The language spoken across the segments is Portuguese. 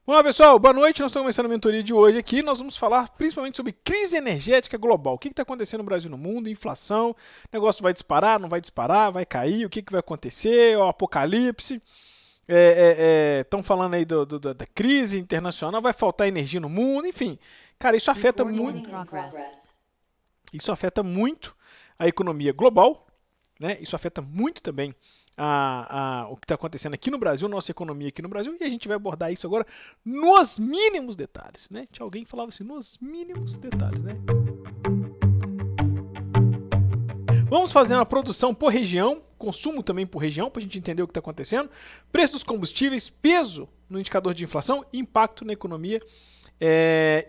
Vamos lá, pessoal. Boa noite. Nós estamos começando a mentoria de hoje aqui. Nós vamos falar principalmente sobre crise energética global. O que está acontecendo no Brasil e no mundo? Inflação. O negócio vai disparar, não vai disparar, vai cair? O que vai acontecer? O apocalipse. Estão falando aí da crise internacional. Vai faltar energia no mundo. Enfim, cara, isso afeta muito. Isso afeta muito a economia global, né? Isso afeta muito também o que está acontecendo aqui no Brasil, nossa economia aqui no Brasil, e a gente vai abordar isso agora nos mínimos detalhes, né? Tinha alguém que falava assim, nos mínimos detalhes, né? Vamos fazer uma produção por região, consumo também por região, para a gente entender o que está acontecendo, preço dos combustíveis, peso no indicador de inflação, impacto na economia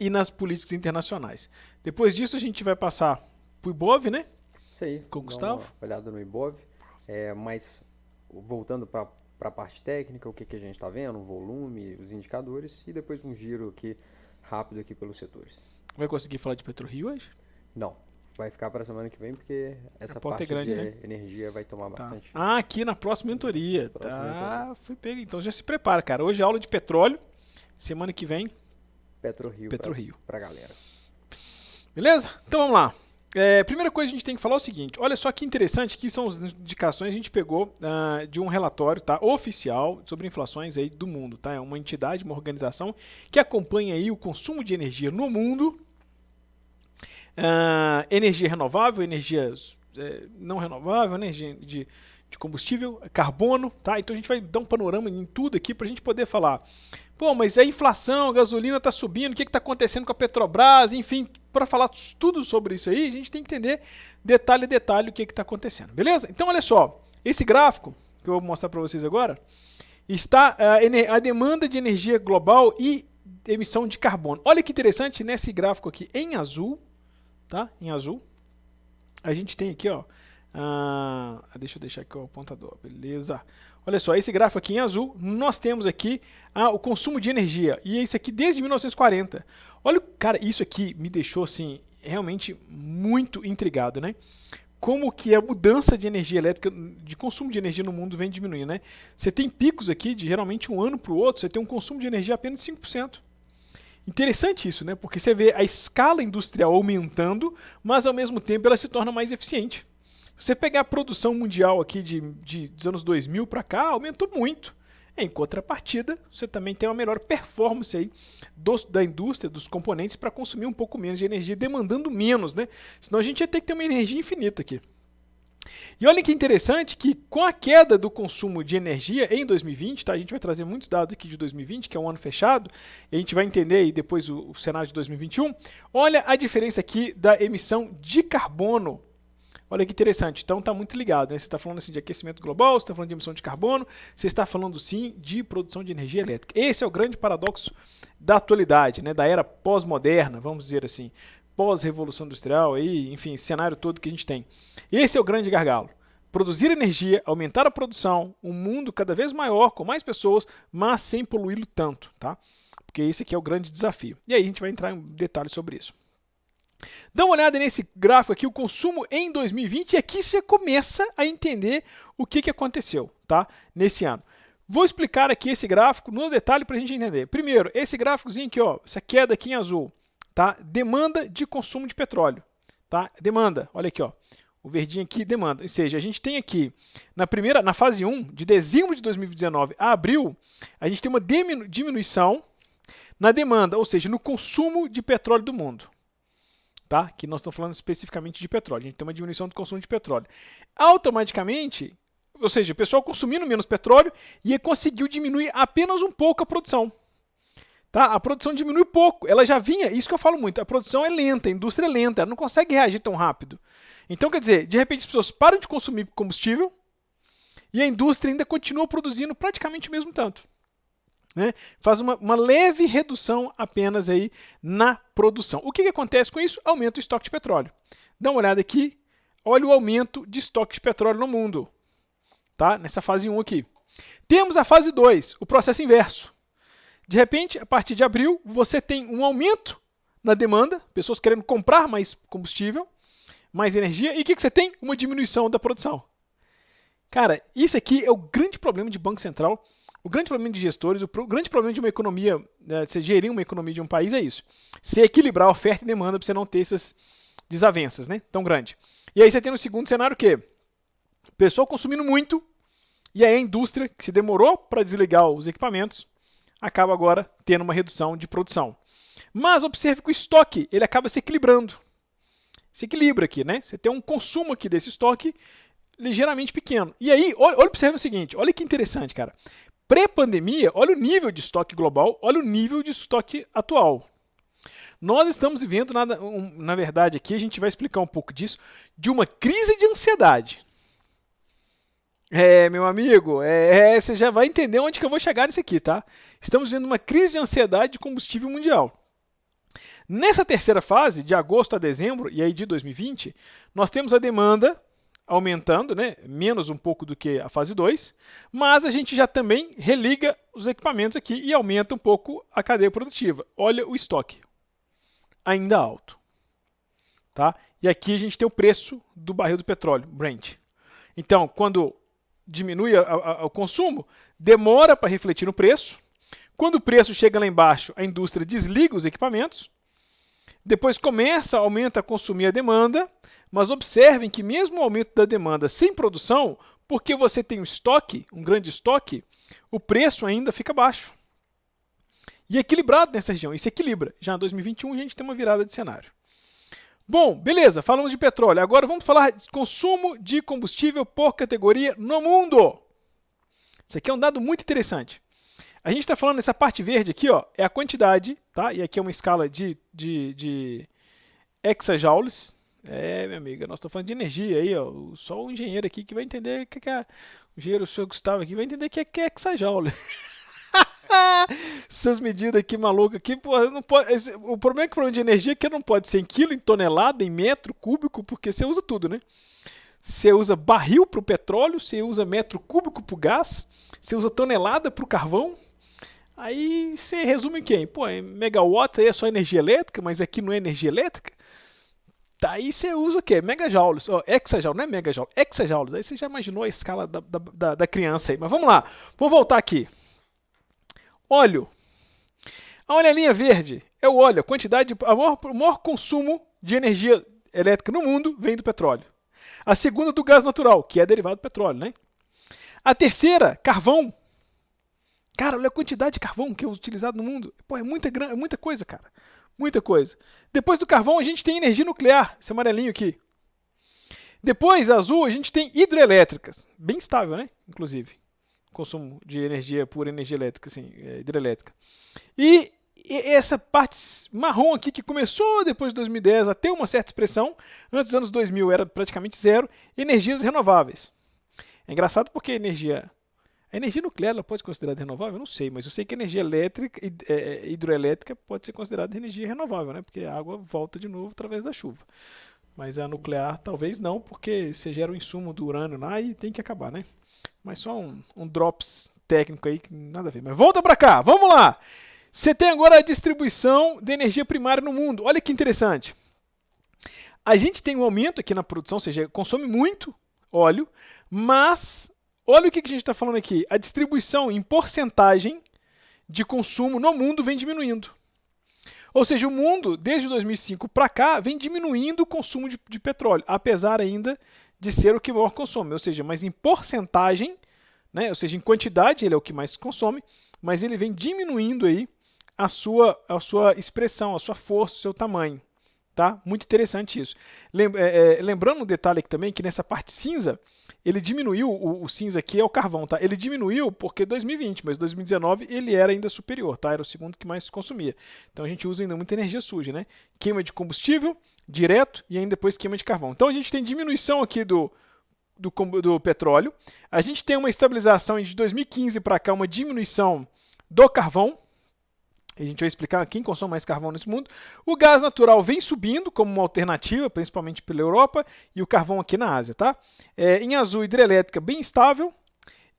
e nas políticas internacionais. Depois disso a gente vai passar para o Ibov, né? Isso aí, com o Gustavo. uma olhada no Ibov, mas voltando para a parte técnica, o que a gente está vendo, o volume, os indicadores e depois um giro aqui rápido aqui pelos setores. Vai conseguir falar de PetroRio hoje? Não, vai ficar para a semana que vem porque essa pauta parte é grande, de né? energia vai tomar bastante. Ah, aqui na próxima mentoria. Mentoria. Fui pego. Então já se prepara, cara. Hoje é aula de petróleo. Semana que vem, PetroRio para a galera. Beleza? Então vamos lá. Primeira coisa que a gente tem que falar é o seguinte. Olha só que interessante, que são as indicações que a gente pegou de um relatório, tá, oficial sobre inflações aí do mundo. Tá? É uma entidade, uma organização que acompanha aí o consumo de energia no mundo. Energia renovável, energia não renovável, energia de combustível, carbono, tá? Então a gente vai dar um panorama em tudo aqui para a gente poder falar. Pô, mas a inflação, a gasolina está subindo, o que está acontecendo com a Petrobras, enfim, para falar tudo sobre isso aí, a gente tem que entender detalhe a detalhe o que está acontecendo, beleza? Então olha só, esse gráfico que eu vou mostrar para vocês agora está a demanda de energia global e emissão de carbono. Olha que interessante, nesse gráfico aqui em azul, tá? Em azul, a gente tem aqui, ó. Deixa eu deixar aqui o apontador, beleza. Olha só, esse gráfico aqui em azul, nós temos aqui o consumo de energia, e é isso aqui desde 1940. Olha, cara, isso aqui me deixou, assim, realmente muito intrigado, né? Como que a mudança de energia elétrica, de consumo de energia no mundo vem diminuindo, né? Você tem picos aqui de geralmente um ano para o outro, você tem um consumo de energia apenas de 5%. Interessante isso, né? Porque você vê a escala industrial aumentando, mas ao mesmo tempo ela se torna mais eficiente. Se você pegar a produção mundial aqui dos anos 2000 para cá, aumentou muito. Em contrapartida, você também tem uma melhor performance aí da indústria, dos componentes, para consumir um pouco menos de energia, demandando menos, né? Senão a gente ia ter que ter uma energia infinita aqui. E olha que interessante que com a queda do consumo de energia em 2020, tá? A gente vai trazer muitos dados aqui de 2020, que é um ano fechado, e a gente vai entender aí depois o cenário de 2021. Olha a diferença aqui da emissão de carbono. Olha que interessante, então está muito ligado, né? Você está falando assim de aquecimento global, você está falando de emissão de carbono, você está falando sim de produção de energia elétrica. Esse é o grande paradoxo da atualidade, né? Da era pós-moderna, vamos dizer assim, pós-revolução industrial, aí, enfim, esse cenário todo que a gente tem. Esse é o grande gargalo. Produzir energia, aumentar a produção, um mundo cada vez maior, com mais pessoas, mas sem poluí-lo tanto, tá? Porque esse aqui é o grande desafio. E aí a gente vai entrar em detalhes sobre isso. Dá uma olhada nesse gráfico aqui, o consumo em 2020, e aqui você já começa a entender o que aconteceu, tá? Nesse ano. Vou explicar aqui esse gráfico no detalhe para a gente entender. Primeiro, esse gráficozinho aqui, ó, essa queda aqui em azul, tá? Demanda de consumo de petróleo, tá? Demanda, olha aqui, ó. O verdinho aqui, demanda. Ou seja, a gente tem aqui, na fase 1, de dezembro de 2019 a abril, a gente tem uma diminuição na demanda, ou seja, no consumo de petróleo do mundo. Tá? Que nós estamos falando especificamente de petróleo. A gente tem uma diminuição do consumo de petróleo. Automaticamente, ou seja, o pessoal consumindo menos petróleo e conseguiu diminuir apenas um pouco a produção. Tá? A produção diminui pouco. Ela já vinha, isso que eu falo muito, a produção é lenta, a indústria é lenta, ela não consegue reagir tão rápido. Então, quer dizer, de repente as pessoas param de consumir combustível e a indústria ainda continua produzindo praticamente o mesmo tanto. Né? Faz uma leve redução apenas aí na produção. O que acontece com isso? Aumenta o estoque de petróleo. Dá uma olhada aqui, olha o aumento de estoque de petróleo no mundo. Tá? Nessa fase 1 aqui. Temos a fase 2, o processo inverso. De repente, a partir de abril, você tem um aumento na demanda, pessoas querendo comprar mais combustível, mais energia, e o que você tem? Uma diminuição da produção. Cara, isso aqui é o grande problema de Banco Central O grande problema de gestores, o grande problema de uma economia, né, de você gerir uma economia de um país é isso. Você equilibrar a oferta e demanda para você não ter essas desavenças, né, tão grande. E aí você tem no segundo cenário o quê? Pessoal consumindo muito, e aí a indústria, que se demorou para desligar os equipamentos, acaba agora tendo uma redução de produção. Mas observe que o estoque, ele acaba se equilibrando. Se equilibra aqui, né? Você tem um consumo aqui desse estoque ligeiramente pequeno. E aí, observe o seguinte, olha que interessante, cara. Pré-pandemia, olha o nível de estoque global, olha o nível de estoque atual. Nós estamos vivendo, na verdade, aqui a gente vai explicar um pouco disso, de uma crise de ansiedade. Meu amigo, você já vai entender onde que eu vou chegar nisso aqui, tá? Estamos vivendo uma crise de ansiedade de combustível mundial. Nessa terceira fase, de agosto a dezembro, e aí de 2020, nós temos a demanda aumentando, né? Menos um pouco do que a fase 2, mas a gente já também religa os equipamentos aqui e aumenta um pouco a cadeia produtiva. Olha o estoque, ainda alto. Tá? E aqui a gente tem o preço do barril do petróleo, Brent. Então, quando diminui o consumo, demora para refletir no preço. Quando o preço chega lá embaixo, a indústria desliga os equipamentos. Depois aumenta a consumir a demanda, mas observem que mesmo o aumento da demanda sem produção, porque você tem um estoque, um grande estoque, o preço ainda fica baixo. E é equilibrado nessa região, isso equilibra. Já em 2021 a gente tem uma virada de cenário. Bom, beleza, falamos de petróleo. Agora vamos falar de consumo de combustível por categoria no mundo. Isso aqui é um dado muito interessante. A gente está falando nessa parte verde aqui, ó, é a quantidade, tá? E aqui é uma escala de exajoules. Minha amiga, nós estamos falando de energia aí, ó. Só o engenheiro aqui que vai entender o que é. O engenheiro, o senhor Gustavo aqui, vai entender o que é exajoule. Essas medidas aqui malucas aqui, pô, não pode, o problema é que o problema de energia é que não pode ser em quilo, em tonelada, em metro cúbico, porque você usa tudo, né? Você usa barril para o petróleo, você usa metro cúbico para o gás, você usa tonelada para o carvão. Aí você resume em quem? Pô, megawatt aí é só energia elétrica, mas aqui não é energia elétrica. Daí você usa o quê? Megajoules, exajoule, não é megajoule, exajoules. Aí você já imaginou a escala da criança aí. Mas vamos lá, vamos voltar aqui. Óleo. A linha verde é o óleo, a quantidade, o maior consumo de energia elétrica no mundo vem do petróleo. A segunda do gás natural, que é derivado do petróleo, né? A terceira, carvão. Cara, olha a quantidade de carvão que é utilizado no mundo. Pô, é muita coisa, cara. Muita coisa. Depois do carvão, a gente tem energia nuclear, esse amarelinho aqui. Depois, azul, a gente tem hidrelétricas. Bem estável, né? Inclusive. Consumo de energia pura, energia elétrica, assim, hidrelétrica. E essa parte marrom aqui, que começou depois de 2010 a ter uma certa expressão, antes dos anos 2000 era praticamente zero, energias renováveis. É engraçado porque a energia nuclear ela pode ser considerada renovável? Eu não sei, mas eu sei que a energia elétrica, hidroelétrica pode ser considerada energia renovável, né? Porque a água volta de novo através da chuva. Mas a nuclear talvez não, porque você gera o insumo do urânio lá e tem que acabar, né? Mas só um drops técnico aí que nada a ver. Mas volta para cá, vamos lá! Você tem agora a distribuição de energia primária no mundo. Olha que interessante. A gente tem um aumento aqui na produção, ou seja, consome muito óleo, mas olha o que a gente está falando aqui. A distribuição em porcentagem de consumo no mundo vem diminuindo. Ou seja, o mundo, desde 2005 para cá, vem diminuindo o consumo de petróleo, apesar ainda de ser o que maior consome. Ou seja, mas em porcentagem, né, ou seja, em quantidade, ele é o que mais consome, mas ele vem diminuindo aí a sua expressão, a sua força, o seu tamanho. Tá? Muito interessante isso. Lembrando um detalhe aqui também, que nessa parte cinza, ele diminuiu, o cinza aqui é o carvão, tá? Ele diminuiu porque 2020, mas 2019 ele era ainda superior, tá? Era o segundo que mais consumia. Então a gente usa ainda muita energia suja, né? Queima de combustível, direto, e ainda depois queima de carvão. Então a gente tem diminuição aqui do petróleo, a gente tem uma estabilização de 2015 para cá, uma diminuição do carvão. A gente vai explicar quem consome mais carvão nesse mundo. O gás natural vem subindo como uma alternativa, principalmente pela Europa, e o carvão aqui na Ásia, tá? Em azul, hidrelétrica bem estável.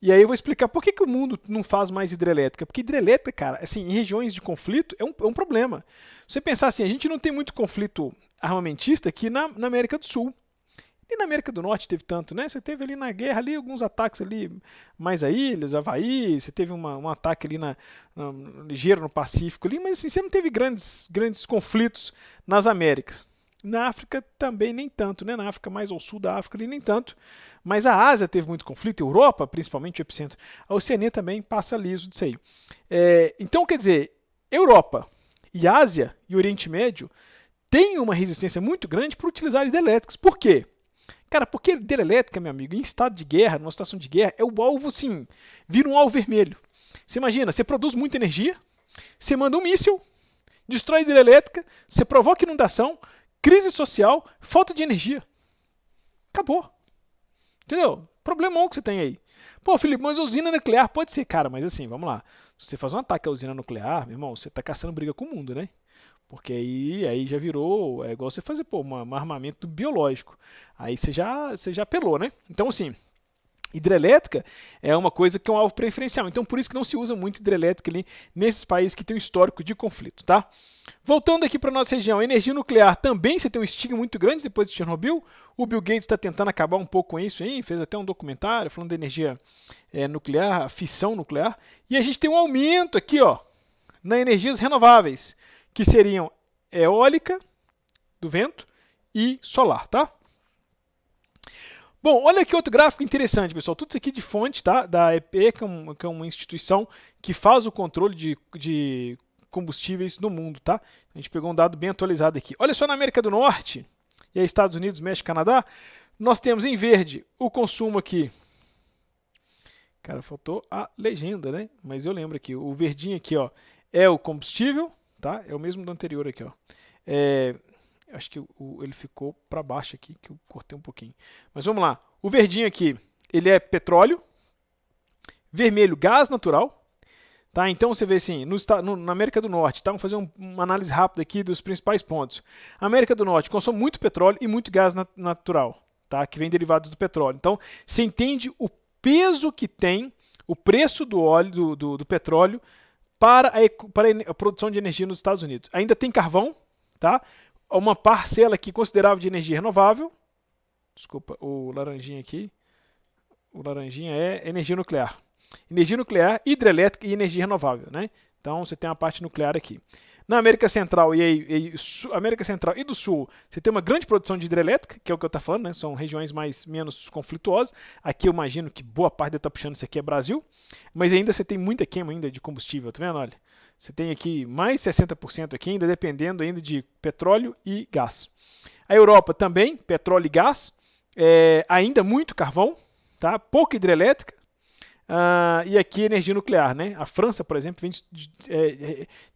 E aí eu vou explicar por que o mundo não faz mais hidrelétrica. Porque hidrelétrica, cara, assim, em regiões de conflito é um problema. Se você pensar assim, a gente não tem muito conflito armamentista aqui na América do Sul. Nem na América do Norte teve tanto, né? Você teve ali na guerra ali alguns ataques ali mais a ilhas, Havaí, você teve um ataque ali no ligeiro no Pacífico ali, mas assim, você não teve grandes conflitos nas Américas. Na África também nem tanto, né? Na África mais ao sul da África ali nem tanto. Mas a Ásia teve muito conflito, Europa principalmente o epicentro. A Oceania também passa liso disso aí. Então quer dizer, Europa e Ásia e Oriente Médio têm uma resistência muito grande para utilizar hidrelétricas. Por quê? Cara, porque hidrelétrica, meu amigo, em estado de guerra, numa situação de guerra, é o alvo, assim, vira um alvo vermelho. Você imagina, você produz muita energia, você manda um míssil, destrói a hidrelétrica, você provoca inundação, crise social, falta de energia. Acabou. Entendeu? Problemão que você tem aí. Pô, Felipe, mas a usina nuclear pode ser, cara, mas assim, vamos lá. Se você faz um ataque à usina nuclear, meu irmão, você tá caçando briga com o mundo, né? Porque aí já virou, é igual você fazer um armamento biológico. Aí você já apelou, né? Então, assim, hidrelétrica é uma coisa que é um alvo preferencial. Então, por isso que não se usa muito hidrelétrica ali nesses países que têm um histórico de conflito, tá? Voltando aqui para nossa região, energia nuclear também você tem um estigma muito grande depois de Chernobyl. O Bill Gates está tentando acabar um pouco com isso aí, fez até um documentário falando da energia nuclear, a fissão nuclear. E a gente tem um aumento aqui, ó, nas energias renováveis, que seriam eólica, do vento, e solar, tá? Bom, olha aqui outro gráfico interessante, pessoal. Tudo isso aqui de fonte, tá? Da EPE, que é uma instituição que faz o controle de combustíveis no mundo, tá? A gente pegou um dado bem atualizado aqui. Olha só na América do Norte, e aí Estados Unidos, México, Canadá, nós temos em verde o consumo aqui. Cara, faltou a legenda, né? Mas eu lembro aqui, o verdinho aqui, ó, é o combustível, tá? É o mesmo do anterior aqui, ó. Acho que ele ficou para baixo aqui, que eu cortei um pouquinho. Mas vamos lá. O verdinho aqui, ele é petróleo. Vermelho, gás natural. Tá? Então você vê assim, na América do Norte, tá? Vamos fazer uma análise rápida aqui dos principais pontos. A América do Norte consome muito petróleo e muito gás natural, tá? Que vem derivados do petróleo. Então você entende o peso que tem o preço do óleo, do petróleo, para a produção de energia nos Estados Unidos. Ainda tem carvão, tá? Uma parcela aqui considerável de energia renovável. Desculpa, o laranjinha aqui. O laranjinha é energia nuclear. Energia nuclear, hidrelétrica e energia renovável, né? Então você tem uma parte nuclear aqui. Na América Central América Central e do Sul, você tem uma grande produção de hidrelétrica, que é o que eu estou falando, né? São regiões menos conflituosas. Aqui eu imagino que boa parte deve estar puxando isso aqui é Brasil, mas ainda você tem muita queima ainda de combustível, tá vendo? Olha, você tem aqui mais 60% aqui ainda dependendo ainda de petróleo e gás. A Europa também, petróleo e gás, ainda muito carvão, tá? Pouca hidrelétrica. E aqui energia nuclear, né? A França, por exemplo, vem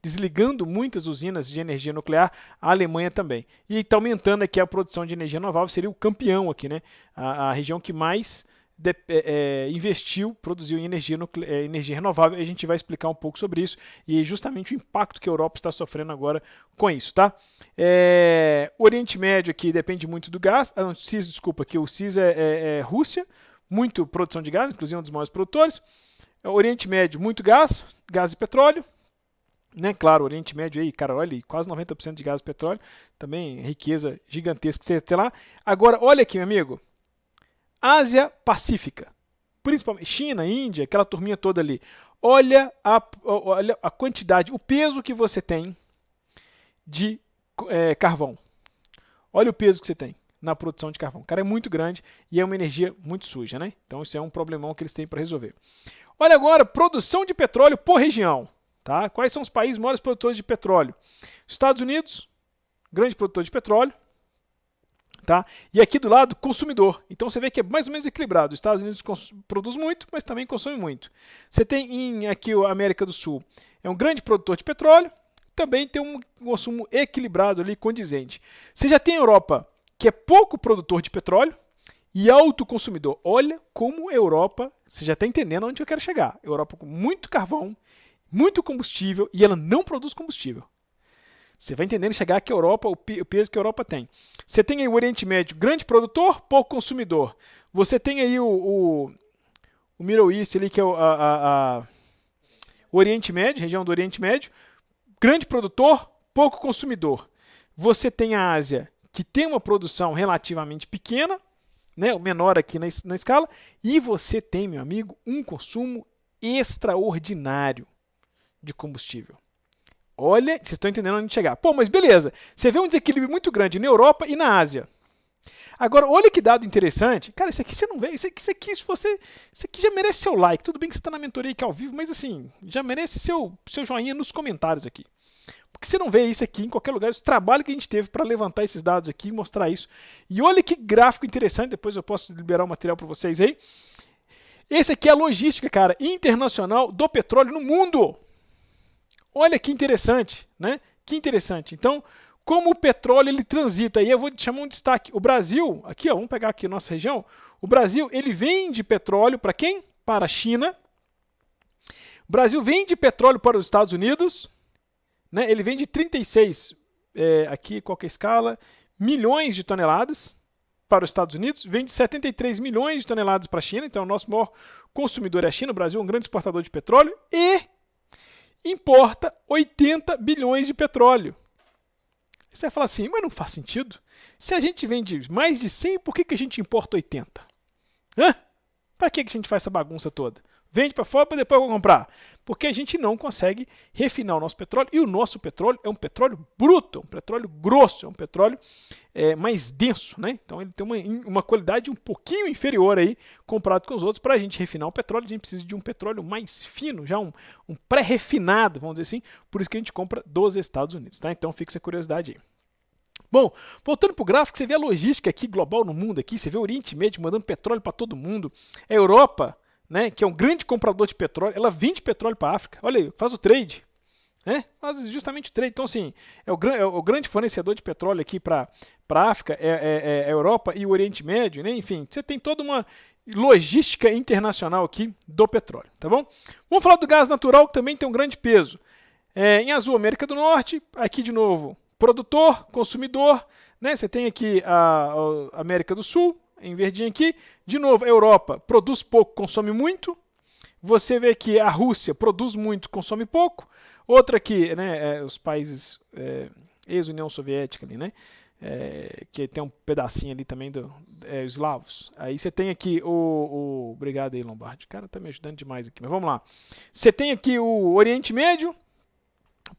desligando muitas usinas de energia nuclear, a Alemanha também. E está aumentando aqui a produção de energia renovável, seria o campeão aqui, né? A região que mais produziu em energia renovável. A gente vai explicar um pouco sobre isso e justamente o impacto que a Europa está sofrendo agora com isso, tá? O Oriente Médio aqui depende muito do gás. O CIS é Rússia. Muito produção de gás, inclusive um dos maiores produtores. Oriente Médio, muito gás e petróleo. Né? Claro, Oriente Médio aí, cara, olha, quase 90% de gás e petróleo. Também riqueza gigantesca que você tem lá. Agora, olha aqui, meu amigo. Ásia Pacífica. Principalmente China, Índia, aquela turminha toda ali. Olha a quantidade, o peso que você tem de carvão. Olha o peso que você tem na produção de carvão. Cara, é muito grande e é uma energia muito suja, né? Então isso é um problemão que eles têm para resolver. Olha agora, produção de petróleo por região, tá? Quais são os países maiores produtores de petróleo? Estados Unidos, grande produtor de petróleo, tá? E aqui do lado, consumidor. Então você vê que é mais ou menos equilibrado. Os Estados Unidos produz muito, mas também consome muito. Você tem aqui a América do Sul, é um grande produtor de petróleo, também tem um consumo equilibrado ali, condizente. Você já tem a Europa, que é pouco produtor de petróleo e alto consumidor. Olha como a Europa, você já está entendendo onde eu quero chegar. Europa com muito carvão, muito combustível e ela não produz combustível. Você vai entendendo chegar que a Europa, o peso que a Europa tem. Você tem aí o Oriente Médio, grande produtor, pouco consumidor. Você tem aí o Middle East ali, que é o Oriente Médio, região do Oriente Médio, grande produtor, pouco consumidor. Você tem a Ásia, que tem uma produção relativamente pequena, né, o menor aqui na escala, e você tem, meu amigo, um consumo extraordinário de combustível. Olha, vocês estão entendendo onde chegar. Pô, mas beleza, você vê um desequilíbrio muito grande na Europa e na Ásia. Agora, olha que dado interessante. Cara, isso aqui você não vê. Isso aqui já merece seu like. Tudo bem que você está na mentoria aqui ao vivo, mas assim, já merece seu joinha nos comentários aqui. Porque você não vê isso aqui em qualquer lugar. O trabalho que a gente teve para levantar esses dados aqui e mostrar isso. E olha que gráfico interessante. Depois eu posso liberar o material para vocês aí. Esse aqui é a logística, cara, internacional do petróleo no mundo. Olha que interessante, né? Que interessante. Então, como o petróleo ele transita, e eu vou chamar um destaque. O Brasil, aqui, ó, vamos pegar aqui a nossa região. O Brasil, ele vende petróleo para quem? Para a China. O Brasil vende petróleo para os Estados Unidos. Né? Ele vende 36, aqui qual que é a escala, milhões de toneladas para os Estados Unidos. Vende 73 milhões de toneladas para a China. Então, o nosso maior consumidor é a China. O Brasil é um grande exportador de petróleo. E importa 80 bilhões de petróleo. Você vai falar assim, mas não faz sentido. Se a gente vende mais de 100, por que a gente importa 80? Para que a gente faz essa bagunça toda? Vende para fora para depois eu comprar. Porque a gente não consegue refinar o nosso petróleo. E o nosso petróleo é um petróleo bruto, é um petróleo grosso, é um petróleo mais denso. Né? Então ele tem uma qualidade um pouquinho inferior aí, comparado com os outros. Para a gente refinar o petróleo, a gente precisa de um petróleo mais fino, já um pré-refinado, vamos dizer assim. Por isso que a gente compra dos Estados Unidos. Tá? Então fica essa curiosidade aí. Bom, voltando para o gráfico, você vê a logística aqui global no mundo, aqui, você vê o Oriente Médio mandando petróleo para todo mundo. A Europa, né, que é um grande comprador de petróleo, ela vende petróleo para a África. Olha aí, faz o trade. Né? Faz justamente o trade. Então, assim, é o grande fornecedor de petróleo aqui para a África, a Europa e o Oriente Médio. Né? Enfim, você tem toda uma logística internacional aqui do petróleo. Tá bom? Vamos falar do gás natural, que também tem um grande peso. Em azul, América do Norte. Aqui, de novo, produtor, consumidor. Né? Você tem aqui a América do Sul, em verdinho aqui. De novo, a Europa produz pouco, consome muito. Você vê que a Rússia produz muito, consome pouco. Outra aqui, né, os países ex-União Soviética, ali, né, que tem um pedacinho ali também dos eslavos. Aí você tem aqui obrigado aí, Lombardi. O cara tá me ajudando demais aqui, mas vamos lá. Você tem aqui o Oriente Médio,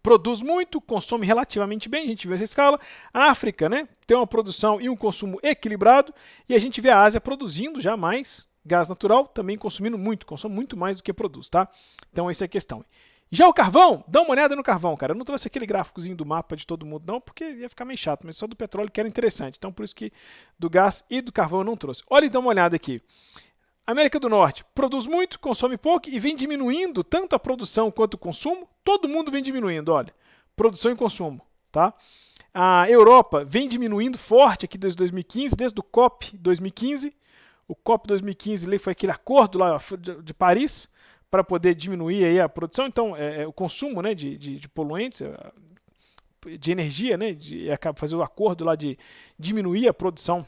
produz muito, consome relativamente bem, a gente vê essa escala. A África, né, tem uma produção e um consumo equilibrado, e a gente vê a Ásia produzindo já mais gás natural, também consumindo muito, consome muito mais do que produz, tá? Então essa é a questão. Já o carvão, dá uma olhada no carvão, cara. Eu não trouxe aquele gráficozinho do mapa de todo mundo não, porque ia ficar meio chato, mas só do petróleo que era interessante. Então por isso que do gás e do carvão eu não trouxe. Olha e dá uma olhada aqui. América do Norte produz muito, consome pouco e vem diminuindo tanto a produção quanto o consumo. Todo mundo vem diminuindo, olha. Produção e consumo, tá? A Europa vem diminuindo forte aqui desde 2015, desde o COP 2015. O COP 2015 foi aquele acordo lá de Paris para poder diminuir aí a produção. Então, o consumo, né, de poluentes, de energia, né, acaba fazer o acordo lá de diminuir a produção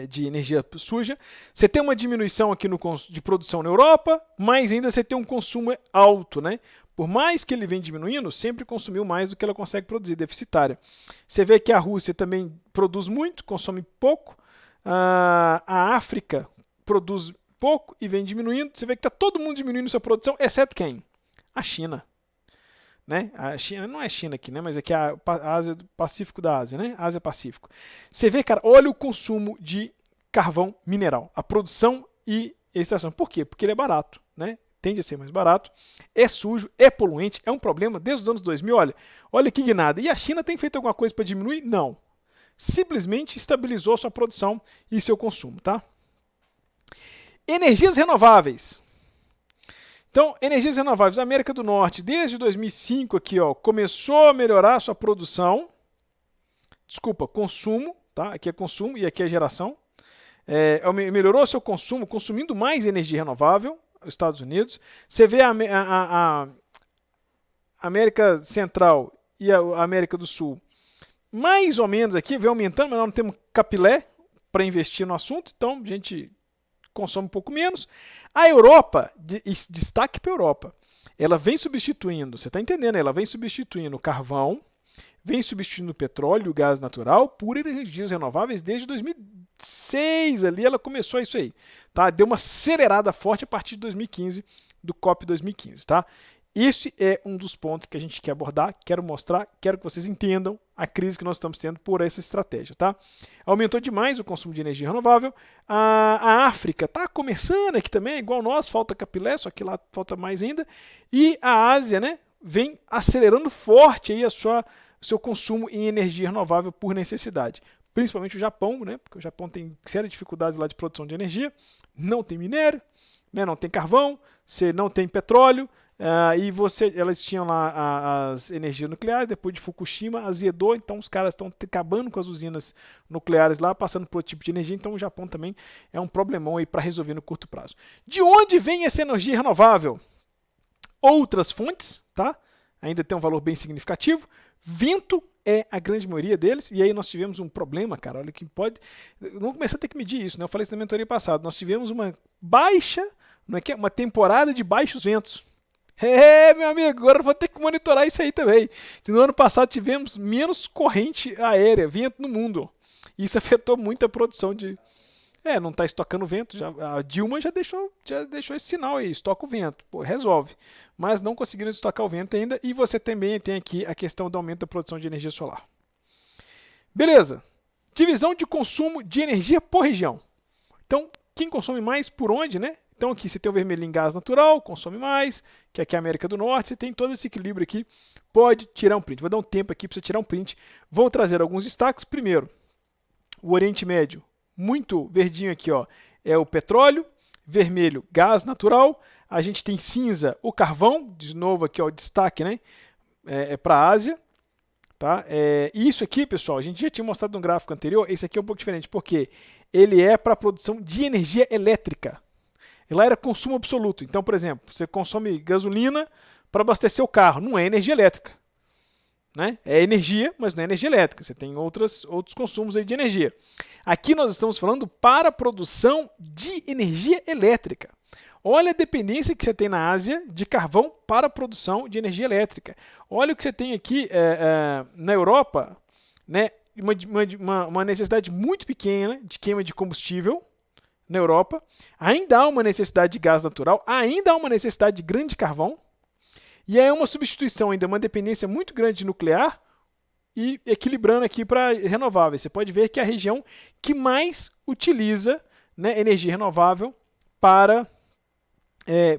de energia suja. Você tem uma diminuição aqui de produção na Europa, mas ainda você tem um consumo alto, né? Por mais que ele vem diminuindo, sempre consumiu mais do que ela consegue produzir, deficitária. Você vê que a Rússia também produz muito, consome pouco. A África produz pouco e vem diminuindo. Você vê que está todo mundo diminuindo sua produção, exceto quem? A China. Né? A China não é China aqui, né? Mas aqui é a Ásia, Pacífico da Ásia, né? Ásia-Pacífico. Você vê, cara, olha o consumo de carvão mineral, a produção e extração. Por quê? Porque ele é barato, né? Tende a ser mais barato, é sujo, é poluente, é um problema desde os anos 2000. Olha que nada. E a China tem feito alguma coisa para diminuir? Não. Simplesmente estabilizou sua produção e seu consumo, tá? Energias renováveis. Então, energias renováveis. A América do Norte, desde 2005 aqui, ó, começou a melhorar a sua produção. Desculpa, consumo, tá? Aqui é consumo e aqui é geração. Melhorou seu consumo, consumindo mais energia renovável, os Estados Unidos. Você vê a América Central e a América do Sul, mais ou menos aqui, vem aumentando, mas nós não temos capilé para investir no assunto, então a gente consome um pouco menos. A Europa, destaque para a Europa, ela vem substituindo, você está entendendo? Ela vem substituindo o carvão, vem substituindo o petróleo e o gás natural por energias renováveis desde 2006 ali, ela começou isso aí, tá? Deu uma acelerada forte a partir de 2015, do COP 2015, tá? Esse é um dos pontos que a gente quer abordar, quero mostrar, quero que vocês entendam a crise que nós estamos tendo por essa estratégia, tá? Aumentou demais o consumo de energia renovável, a África está começando aqui também, igual nós, falta capilé, só que lá falta mais ainda, e a Ásia, né, vem acelerando forte aí seu consumo em energia renovável por necessidade. Principalmente o Japão, né, porque o Japão tem sérias dificuldades lá de produção de energia, não tem minério, né, não tem carvão, você não tem petróleo, elas tinham lá as energias nucleares, depois de Fukushima azedou, então os caras estão acabando com as usinas nucleares lá, passando por outro tipo de energia, então o Japão também é um problemão aí para resolver no curto prazo. De onde vem essa energia renovável? Outras fontes, tá? Ainda tem um valor bem significativo. Vento é a grande maioria deles, e aí nós tivemos um problema, cara, olha que pode... Vamos começar a ter que medir isso, né? Eu falei isso na mentoria passada, nós tivemos uma baixa, não é que é? Uma temporada de baixos ventos. Meu amigo, agora eu vou ter que monitorar isso aí também. No ano passado tivemos menos corrente aérea, vento no mundo. Isso afetou muito a produção de... não está estocando vento. A Dilma já deixou esse sinal aí, estoca o vento. Pô, resolve. Mas não conseguiram estocar o vento ainda. E você também tem aqui a questão do aumento da produção de energia solar. Beleza. Divisão de consumo de energia por região. Então, quem consome mais por onde, né? Então aqui você tem o vermelhinho em gás natural, consome mais, que aqui é a América do Norte, você tem todo esse equilíbrio aqui, pode tirar um print. Vou dar um tempo aqui para você tirar um print. Vou trazer alguns destaques. Primeiro, o Oriente Médio, muito verdinho aqui, ó, é o petróleo, vermelho, gás natural, a gente tem cinza, o carvão, de novo aqui, ó, destaque, né, para a Ásia. Tá? Isso aqui, pessoal, a gente já tinha mostrado no gráfico anterior, esse aqui é um pouco diferente, porque ele é para a produção de energia elétrica. E lá era consumo absoluto. Então, por exemplo, você consome gasolina para abastecer o carro. Não é energia elétrica. Né? É energia, mas não é energia elétrica. Você tem outros consumos aí de energia. Aqui nós estamos falando para a produção de energia elétrica. Olha a dependência que você tem na Ásia de carvão para a produção de energia elétrica. Olha o que você tem aqui na Europa, né? Uma necessidade muito pequena de queima de combustível. Na Europa, ainda há uma necessidade de gás natural, ainda há uma necessidade de grande carvão, e aí é uma substituição ainda, uma dependência muito grande de nuclear, e equilibrando aqui para renováveis. Você pode ver que é a região que mais utiliza, né, energia renovável para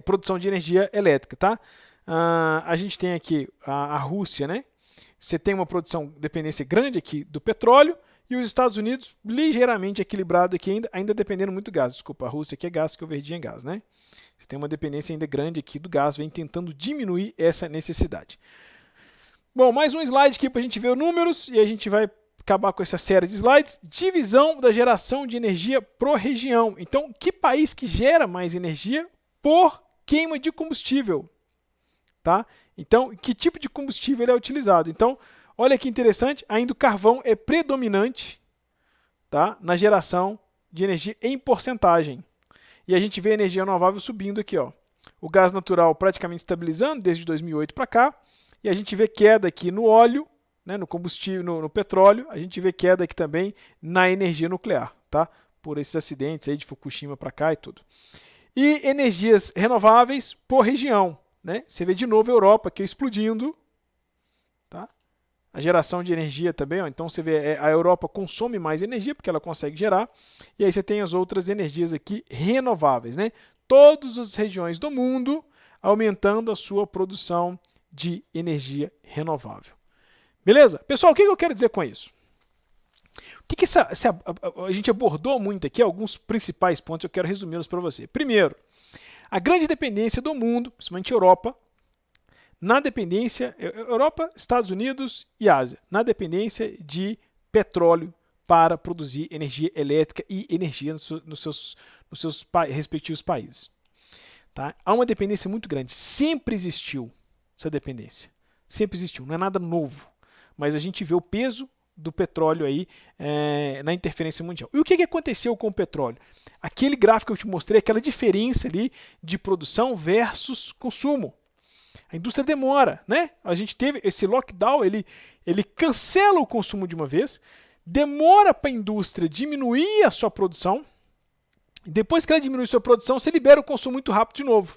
produção de energia elétrica. Tá? A gente tem aqui a Rússia, né? Você tem uma produção, dependência grande aqui do petróleo, e os Estados Unidos ligeiramente equilibrado aqui, ainda dependendo muito do gás. Desculpa, a Rússia aqui é gás, que o verdinho é gás, né? Você tem uma dependência ainda grande aqui do gás, vem tentando diminuir essa necessidade. Bom, mais um slide aqui para a gente ver os números, e a gente vai acabar com essa série de slides. Divisão da geração de energia por região. Então, que país que gera mais energia por queima de combustível? Tá? Então, que tipo de combustível é utilizado? Então, olha que interessante, ainda o carvão é predominante, tá, na geração de energia em porcentagem. E a gente vê a energia renovável subindo aqui. Ó. O gás natural praticamente estabilizando desde 2008 para cá. E a gente vê queda aqui no óleo, né, no combustível, no petróleo. A gente vê queda aqui também na energia nuclear, tá? Por esses acidentes aí de Fukushima para cá e tudo. E energias renováveis por região. Né? Você vê de novo a Europa aqui explodindo. Tá? A geração de energia também, ó. Então você vê a Europa consome mais energia porque ela consegue gerar, e aí você tem as outras energias aqui renováveis, né? Todas as regiões do mundo aumentando a sua produção de energia renovável. Beleza? Pessoal, o que eu quero dizer com isso? O que a gente abordou muito aqui, alguns principais pontos, eu quero resumi-los para você. Primeiro, a grande dependência do mundo, principalmente Europa, na dependência, Europa, Estados Unidos e Ásia, na dependência de petróleo para produzir energia elétrica e energia nos seus respectivos países. Tá? Há uma dependência muito grande, sempre existiu essa dependência, sempre existiu, não é nada novo, mas a gente vê o peso do petróleo aí na interferência mundial. E o que aconteceu com o petróleo? Aquele gráfico que eu te mostrei, aquela diferença ali de produção versus consumo. A indústria demora, né? A gente teve esse lockdown, ele cancela o consumo de uma vez, demora para a indústria diminuir a sua produção, depois que ela diminui sua produção, você libera o consumo muito rápido de novo.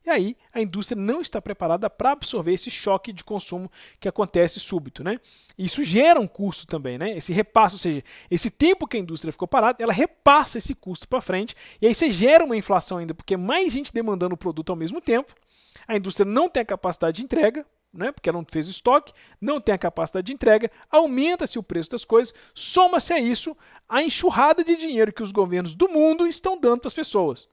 E aí a indústria não está preparada para absorver esse choque de consumo que acontece súbito, né? Isso gera um custo também, né? Esse repasse, ou seja, esse tempo que a indústria ficou parada, ela repassa esse custo para frente, e aí você gera uma inflação ainda, porque mais gente demandando o produto ao mesmo tempo, a indústria não tem a capacidade de entrega, né? Porque ela não fez estoque, não tem a capacidade de entrega, aumenta-se o preço das coisas, soma-se a isso a enxurrada de dinheiro que os governos do mundo estão dando para as pessoas.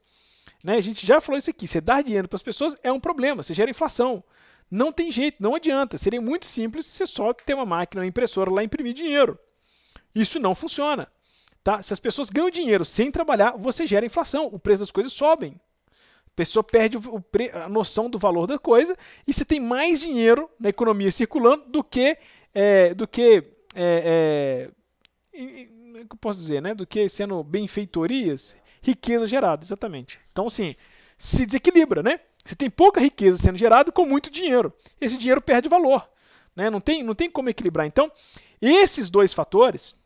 Né? A gente já falou isso aqui, você dar dinheiro para as pessoas é um problema, você gera inflação. Não tem jeito, não adianta. Seria muito simples você só ter uma máquina, uma impressora lá e imprimir dinheiro. Isso não funciona. Tá? Se as pessoas ganham dinheiro sem trabalhar, você gera inflação, o preço das coisas sobem. A pessoa perde a noção do valor da coisa e você tem mais dinheiro na economia circulando do que eu posso dizer, né? Do que sendo benfeitorias, riqueza gerada, exatamente. Então, assim, se desequilibra, né? Você tem pouca riqueza sendo gerada com muito dinheiro. Esse dinheiro perde valor, né? Não tem como equilibrar. Então, esses dois fatores,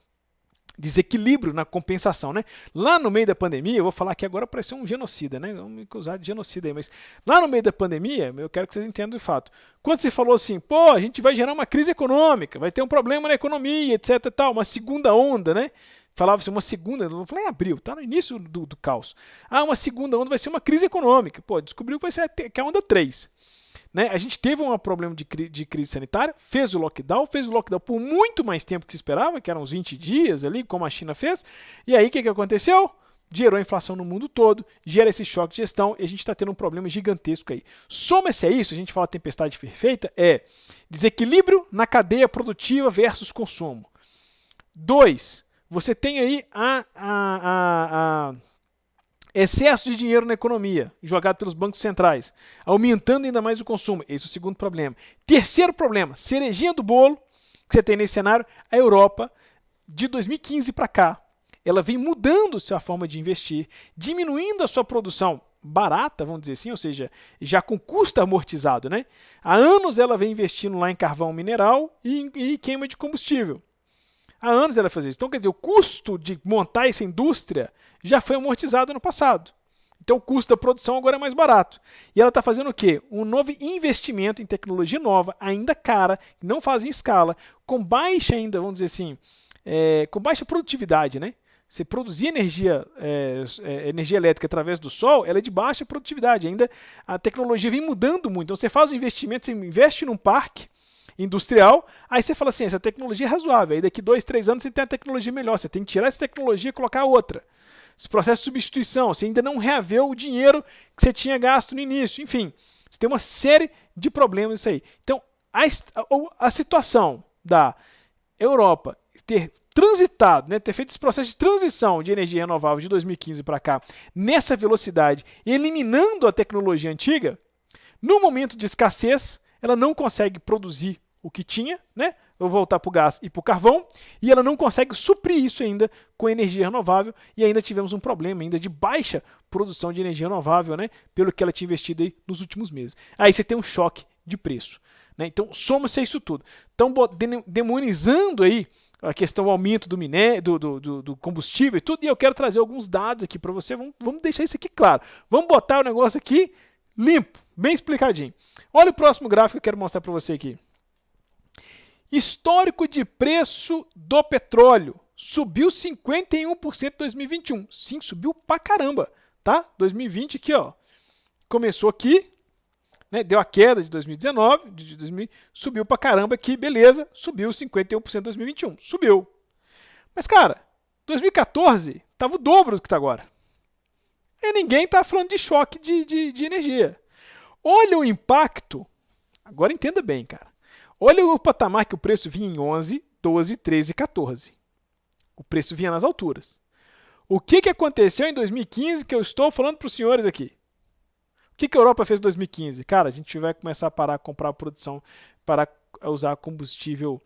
desequilíbrio na compensação, né? Lá no meio da pandemia, eu vou falar aqui agora para ser um genocida, né? Vamos me acusar de genocida aí, mas lá no meio da pandemia, eu quero que vocês entendam de fato. Quando você falou assim, pô, a gente vai gerar uma crise econômica, vai ter um problema na economia, etc e tal, uma segunda onda, né? Falava-se uma segunda, eu falei em abril, tá no início do caos. Ah, uma segunda onda vai ser uma crise econômica. Pô, descobriu que vai ser que é a onda 3. Né? A gente teve um problema de crise sanitária, fez o lockdown por muito mais tempo que se esperava, que eram uns 20 dias ali, como a China fez. E aí o que aconteceu? Gerou inflação no mundo todo, gera esse choque de gestão e a gente está tendo um problema gigantesco aí. Soma-se a isso, a gente fala tempestade perfeita, é desequilíbrio na cadeia produtiva versus consumo. 2. Você tem aí excesso de dinheiro na economia, jogado pelos bancos centrais, aumentando ainda mais o consumo. Esse é o segundo problema. Terceiro problema, cerejinha do bolo, que você tem nesse cenário, a Europa, de 2015 para cá, ela vem mudando sua forma de investir, diminuindo a sua produção barata, vamos dizer assim, ou seja, já com custo amortizado, né? Há anos ela vem investindo lá em carvão mineral e queima de combustível. Há anos ela faz isso. Então, quer dizer, o custo de montar essa indústria já foi amortizado no passado. Então, o custo da produção agora é mais barato. E ela está fazendo o quê? Um novo investimento em tecnologia nova, ainda cara, não faz em escala, com baixa ainda, vamos dizer assim, com baixa produtividade, né? Você produzir energia elétrica através do sol, ela é de baixa produtividade. Ainda a tecnologia vem mudando muito. Então, você faz um investimento, você investe num parque industrial, aí você fala assim, essa tecnologia é razoável, aí daqui 2, 3 anos você tem a tecnologia melhor, você tem que tirar essa tecnologia e colocar outra. Esse processo de substituição, você ainda não reaveu o dinheiro que você tinha gasto no início, enfim, você tem uma série de problemas isso aí. Então, a situação da Europa ter transitado, né, ter feito esse processo de transição de energia renovável de 2015 para cá, nessa velocidade, eliminando a tecnologia antiga, no momento de escassez, ela não consegue produzir o que tinha, né? Vou voltar para o gás e para o carvão, e ela não consegue suprir isso ainda com energia renovável, e ainda tivemos um problema ainda de baixa produção de energia renovável, né? Pelo que ela tinha investido aí nos últimos meses. Aí você tem um choque de preço. Né? Então, soma-se a isso tudo. Então, demonizando aí a questão do aumento do minério, do combustível e tudo, e eu quero trazer alguns dados aqui para você, vamos deixar isso aqui claro. Vamos botar o negócio aqui limpo, bem explicadinho. Olha o próximo gráfico que eu quero mostrar para você aqui. Histórico de preço do petróleo. Subiu 51% em 2021. Sim, subiu pra caramba, tá? 2020 aqui, ó. Começou aqui, né? Deu a queda de 2019, subiu pra caramba aqui, beleza. Subiu 51% em 2021. Subiu. Mas, cara, 2014 tava o dobro do que tá agora. E ninguém tá falando de choque de energia. Olha o impacto. Agora entenda bem, cara. Olha o patamar que o preço vinha em 11, 12, 13, 14. O preço vinha nas alturas. O que aconteceu em 2015 que eu estou falando para os senhores aqui? O que a Europa fez em 2015? Cara, a gente vai começar a parar a comprar produção, para usar combustível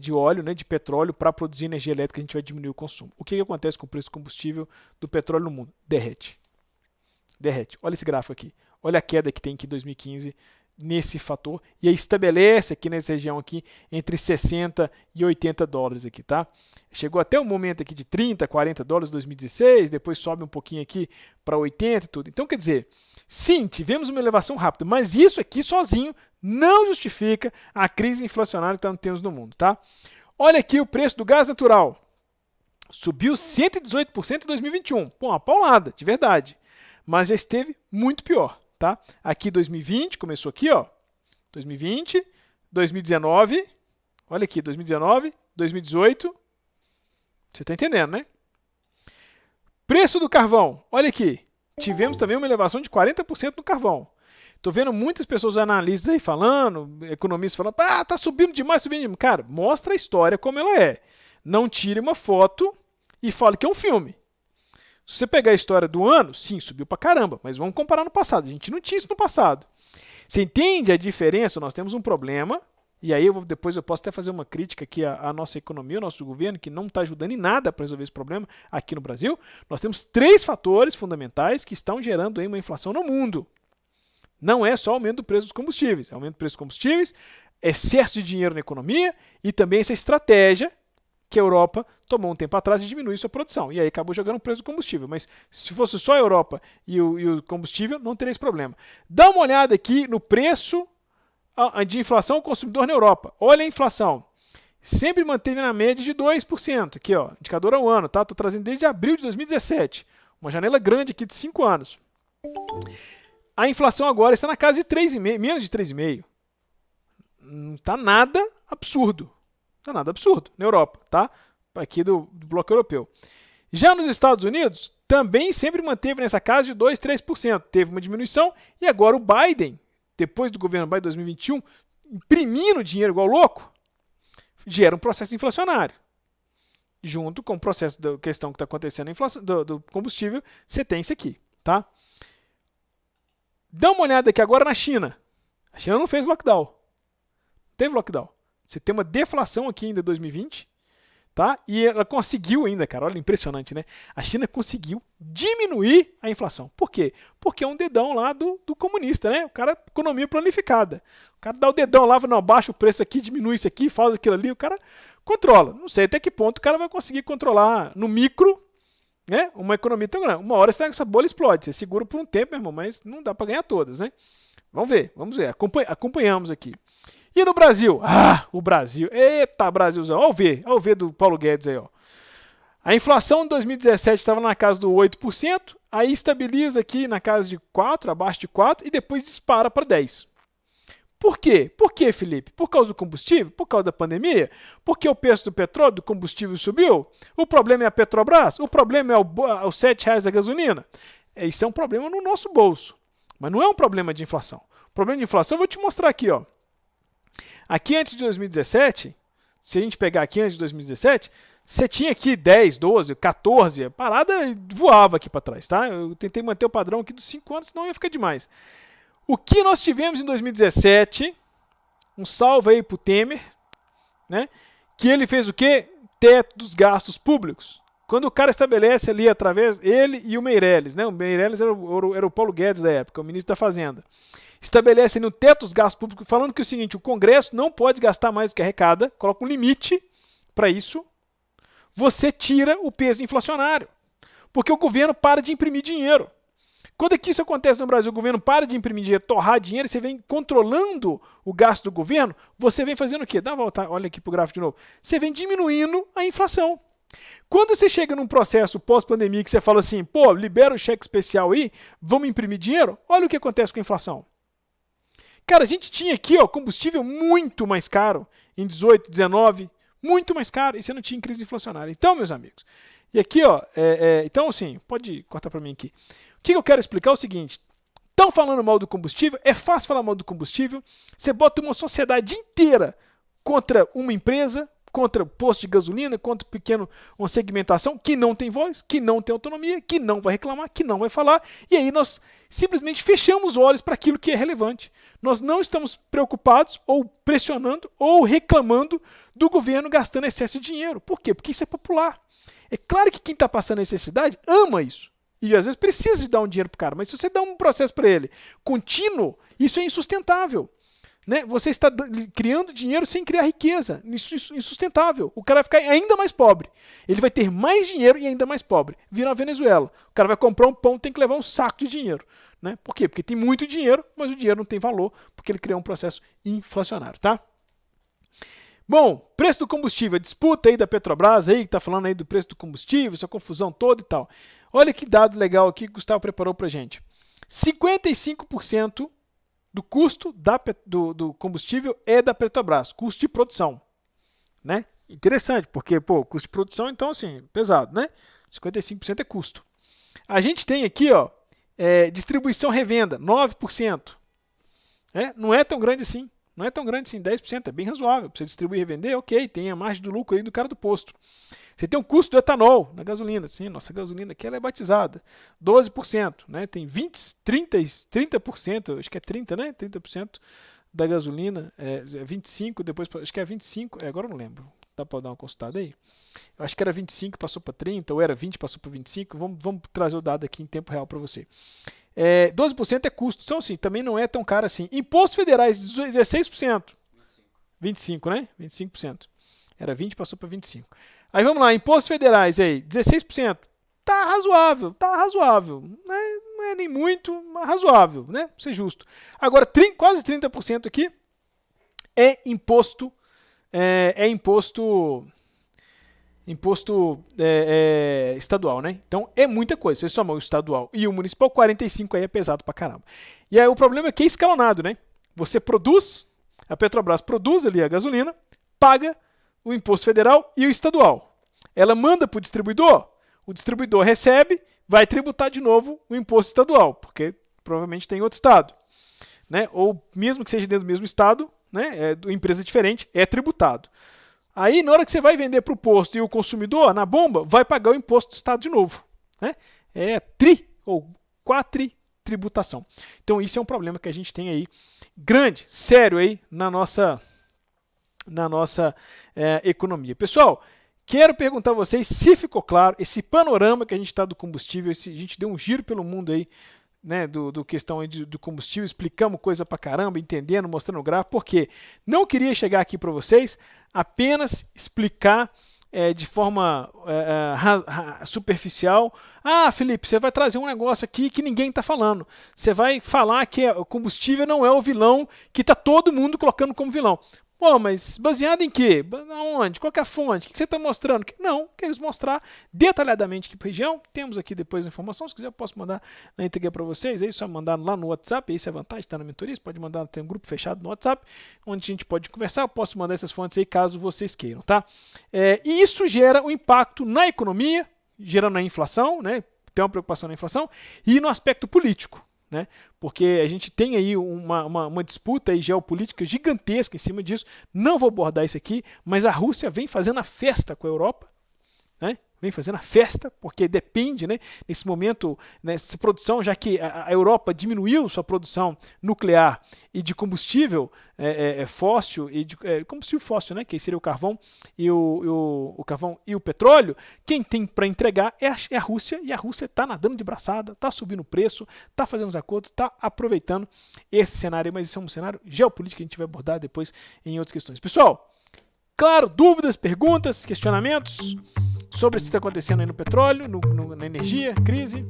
de óleo, né, de petróleo, para produzir energia elétrica, a gente vai diminuir o consumo. O que acontece com o preço do combustível do petróleo no mundo? Derrete. Derrete. Olha esse gráfico aqui. Olha a queda que tem aqui em 2015 nesse fator e aí estabelece aqui nessa região aqui entre 60 e 80 dólares aqui, tá? Chegou até um momento aqui de 30, 40 dólares em 2016, depois sobe um pouquinho aqui para 80 e tudo. Então, quer dizer, sim, tivemos uma elevação rápida, mas isso aqui sozinho não justifica a crise inflacionária que temos no mundo, tá? Olha aqui o preço do gás natural. Subiu 118% em 2021. Pô, uma paulada, de verdade. Mas já esteve muito pior. Tá? Aqui 2020, começou aqui, ó. 2020, 2019, olha aqui, 2019, 2018. Você está entendendo, né? Preço do carvão, olha aqui. Tivemos também uma elevação de 40% no carvão. Estou vendo muitas pessoas analistas aí falando, economistas falando, tá subindo demais, subindo demais. Cara, mostra a história como ela é. Não tire uma foto e fale que é um filme. Se você pegar a história do ano, sim, subiu pra caramba, mas vamos comparar no passado. A gente não tinha isso no passado. Você entende a diferença? Nós temos um problema, e aí depois eu posso até fazer uma crítica aqui à nossa economia, ao nosso governo, que não está ajudando em nada para resolver esse problema aqui no Brasil. Nós temos 3 fatores fundamentais que estão gerando aí uma inflação no mundo. Não é só o aumento do preço dos combustíveis, é o aumento do preço dos combustíveis, excesso de dinheiro na economia e também essa estratégia que a Europa tomou um tempo atrás e diminuiu sua produção. E aí acabou jogando o preço do combustível. Mas se fosse só a Europa e o combustível, não teria esse problema. Dá uma olhada aqui no preço de inflação ao consumidor na Europa. Olha a inflação. Sempre manteve na média de 2%. Aqui, ó, indicador ao ano, tá? Estou trazendo desde abril de 2017. Uma janela grande aqui de 5 anos. A inflação agora está na casa de 3,5%, menos de 3,5%. Não está nada absurdo. Não é nada absurdo na Europa, tá? Aqui do bloco europeu. Já nos Estados Unidos, também sempre manteve nessa casa de 2, 3%. Teve uma diminuição e agora o Biden, depois do governo Biden 2021, imprimindo dinheiro igual louco, gera um processo inflacionário. Junto com o processo da questão que está acontecendo na inflação, do combustível, você tem isso aqui, tá? Dá uma olhada aqui agora na China. A China não fez lockdown. Teve lockdown. Você tem uma deflação aqui ainda em 2020, tá? E ela conseguiu ainda, cara, olha, impressionante, né? A China conseguiu diminuir a inflação. Por quê? Porque é um dedão lá do comunista, né? O cara, economia planificada. O cara dá o dedão lá, não, baixa o preço aqui, diminui isso aqui, faz aquilo ali, o cara controla. Não sei até que ponto o cara vai conseguir controlar no micro, né? Uma economia tão grande. Uma hora essa bolha explode, você segura por um tempo, meu irmão, mas não dá para ganhar todas, né? Vamos ver. Acompanhamos aqui. E no Brasil? Ah, o Brasil. Eita, Brasilzão. Olha o V do Paulo Guedes aí, ó. A inflação em 2017 estava na casa do 8%, aí estabiliza aqui na casa de 4%, abaixo de 4%, e depois dispara para 10%. Por quê? Por quê, Felipe? Por causa do combustível? Por causa da pandemia? Porque o preço do petróleo, do combustível subiu? O problema é a Petrobras? O problema é os R$7 da gasolina? Isso é um problema no nosso bolso, mas não é um problema de inflação. O problema de inflação eu vou te mostrar aqui, ó. Aqui antes de 2017, se a gente pegar aqui antes de 2017, você tinha aqui 10, 12, 14, a parada voava aqui para trás, tá? Eu tentei manter o padrão aqui dos 5 anos, senão ia ficar demais. O que nós tivemos em 2017, um salve aí pro Temer, né? Que ele fez o quê? Teto dos gastos públicos. Quando o cara estabelece ali através, ele e o Meirelles, né? O Meirelles era o Paulo Guedes da época, o ministro da Fazenda. Estabelece no teto dos gastos públicos, falando que é o seguinte, o Congresso não pode gastar mais do que arrecada, coloca um limite para isso, você tira o peso inflacionário, porque o governo para de imprimir dinheiro. Quando é que isso acontece no Brasil? O governo para de imprimir dinheiro, torrar dinheiro, você vem controlando o gasto do governo, você vem fazendo o quê? Dá uma volta, olha aqui para o gráfico de novo. Você vem diminuindo a inflação. Quando você chega num processo pós-pandemia que você fala assim, pô, libera o cheque especial aí, vamos imprimir dinheiro, olha o que acontece com a inflação. Cara, a gente tinha aqui, ó, combustível muito mais caro em 18, 19, muito mais caro, e você não tinha crise inflacionária. Então, meus amigos, e aqui, ó, então assim, pode cortar para mim aqui. O que eu quero explicar é o seguinte, estão falando mal do combustível, é fácil falar mal do combustível, você bota uma sociedade inteira contra uma empresa, contra o posto de gasolina, contra uma segmentação que não tem voz, que não tem autonomia, que não vai reclamar, que não vai falar, e aí nós simplesmente fechamos os olhos para aquilo que é relevante. Nós não estamos preocupados ou pressionando ou reclamando do governo gastando excesso de dinheiro. Por quê? Porque isso é popular. É claro que quem está passando necessidade ama isso. e às vezes precisa de dar um dinheiro pro cara, mas se você dá um processo para ele contínuo, isso é insustentável. Né? Você está criando dinheiro sem criar riqueza. Isso é insustentável. O cara vai ficar ainda mais pobre. Ele vai ter mais dinheiro e ainda mais pobre. Vira a Venezuela. O cara vai comprar um pão, tem que levar um saco de dinheiro. Né? Por quê? Porque tem muito dinheiro, mas o dinheiro não tem valor, porque ele criou um processo inflacionário. Tá? Bom, preço do combustível. A disputa aí da Petrobras, aí, que está falando aí do preço do combustível, essa confusão toda e tal. Olha que dado legal aqui que o Gustavo preparou para gente. 55% do custo do combustível é da Petrobras, custo de produção. Né? Interessante, porque, custo de produção, então, assim, pesado, né? 55% é custo. A gente tem aqui, ó, distribuição revenda, 9%. Não é tão grande assim. Não é tão grande assim, 10%, é bem razoável. Para você distribuir e revender, ok, tem a margem do lucro aí do cara do posto. Você tem um custo do etanol na gasolina. Sim, nossa gasolina aqui ela é batizada. 12%. Né? Tem 30%, acho que é 30%, né? 30% da gasolina. 25%, depois acho que é 25%, agora eu não lembro. Dá para dar uma consultada aí? Eu acho que era 25%, passou para 30%, ou era 20%, passou para 25%. Vamos trazer o dado aqui em tempo real para você. 12% é custo. Então, assim, também não é tão caro assim. Impostos federais, 16%. 25%, né? 25%. Era 20%, passou para 25%. Aí vamos lá, impostos federais aí, 16%. Tá razoável. Não é nem muito, mas razoável, né? Pra ser justo. Agora, quase 30% aqui é imposto. Imposto estadual, né? Então é muita coisa. Você soma o estadual e o municipal, 45 aí é pesado pra caramba. E aí o problema é que é escalonado, né? Você produz, a Petrobras produz ali a gasolina, paga o imposto federal e o estadual. Ela manda pro distribuidor, o distribuidor recebe, vai tributar de novo o imposto estadual, porque provavelmente tem outro estado, né? Ou mesmo que seja dentro do mesmo estado, né? Empresa diferente, é tributado. Aí, na hora que você vai vender para o posto e o consumidor, na bomba, vai pagar o imposto do Estado de novo. Né? É ou quatritributação. Então, isso é um problema que a gente tem aí, grande, sério aí, na nossa economia. Pessoal, quero perguntar a vocês se ficou claro esse panorama que a gente está do combustível, a gente deu um giro pelo mundo aí, né, do questão aí do combustível, explicamos coisa pra caramba, entendendo, mostrando o gráfico, porque não queria chegar aqui para vocês apenas explicar de forma superficial. Ah, Felipe, você vai trazer um negócio aqui que ninguém está falando. Você vai falar que o combustível não é o vilão que está todo mundo colocando como vilão. Pô, mas baseado em quê? Onde? Qual que é a fonte? O que você está mostrando? Não, quero mostrar detalhadamente aqui para a região. Temos aqui depois a informação. Se quiser, eu posso mandar na íntegra para vocês. Aí só mandar lá no WhatsApp. Isso é a vantagem, está na mentoria. Você pode mandar, tem um grupo fechado no WhatsApp, onde a gente pode conversar. Eu posso mandar essas fontes aí caso vocês queiram, tá? E isso gera um impacto na economia, gerando a inflação, né? Tem uma preocupação na inflação, e no aspecto político. Né? Porque a gente tem aí uma disputa aí geopolítica gigantesca em cima disso. Não vou abordar isso aqui, mas a Rússia vem fazendo a festa com a Europa, né? Vem fazendo a festa, porque depende, né, nesse momento, nessa produção, já que a Europa diminuiu sua produção nuclear e de combustível fóssil, e de combustível fóssil, né, que seria o carvão e o carvão e o petróleo, quem tem para entregar é a Rússia, e a Rússia está nadando de braçada, está subindo o preço, está fazendo os acordos, está aproveitando esse cenário, mas isso é um cenário geopolítico que a gente vai abordar depois em outras questões. Pessoal, claro, dúvidas, perguntas, questionamentos sobre o que está acontecendo aí no petróleo, na energia, crise?